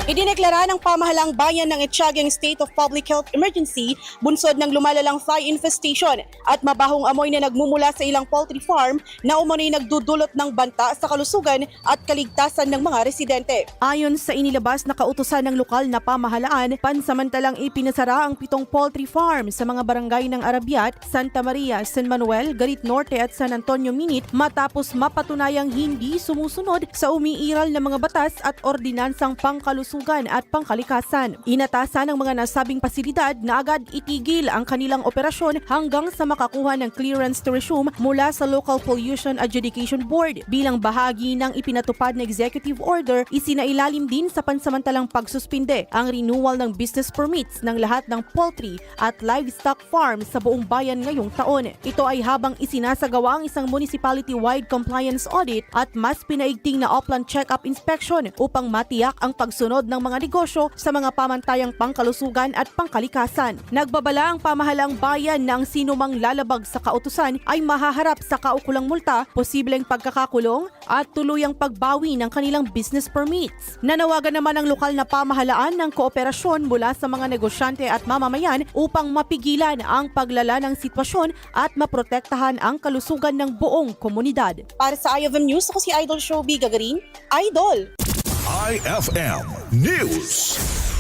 Idineklara ng pamahalaang bayan ng Etiaga State of Public Health Emergency bunsod ng lumalalang fly infestation at mabahong amoy na nagmumula sa ilang poultry farm na umano'y nagdudulot ng banta sa kalusugan at kaligtasan ng mga residente. Ayon sa inilabas na kautusan ng lokal na pamahalaan, pansamantalang ipinasara ang 7 poultry farm sa mga barangay ng Arabiat, Santa Maria, San Manuel, Garit Norte at San Antonio Minit matapos mapatunayang hindi sumusunod sa umiiral na mga batas at ordinansang pangkalusugan at pangkalikasan. Inatasan ng mga nasabing pasilidad na agad itigil ang kanilang operasyon hanggang sa makakuha ng clearance to resume mula sa Local Pollution Adjudication Board. Bilang bahagi ng ipinatupad na executive order, isinailalim din sa pansamantalang pagsuspinde ang renewal ng business permits ng lahat ng poultry at livestock farms sa buong bayan ngayong taon. Ito ay habang isinasagawa ang isang municipality-wide compliance audit at mas pinaigting na upland check-up inspection upang matiyak ang pagsunod ng mga negosyo sa mga pamantayang pangkalusugan at pangkalikasan. Nagbabala ang pamahalaang bayan na ang sinumang lalabag sa kautusan ay mahaharap sa kaukulang multa, posibleng pagkakakulong at tuluyang pagbawi ng kanilang business permits. Nanawagan naman ang lokal na pamahalaan ng kooperasyon mula sa mga negosyante at mamamayan upang mapigilan ang paglala ng sitwasyon at maprotektahan ang kalusugan ng buong komunidad. Para sa IFM News, ako si Idol Showby Gagarin. Idol! IFM News.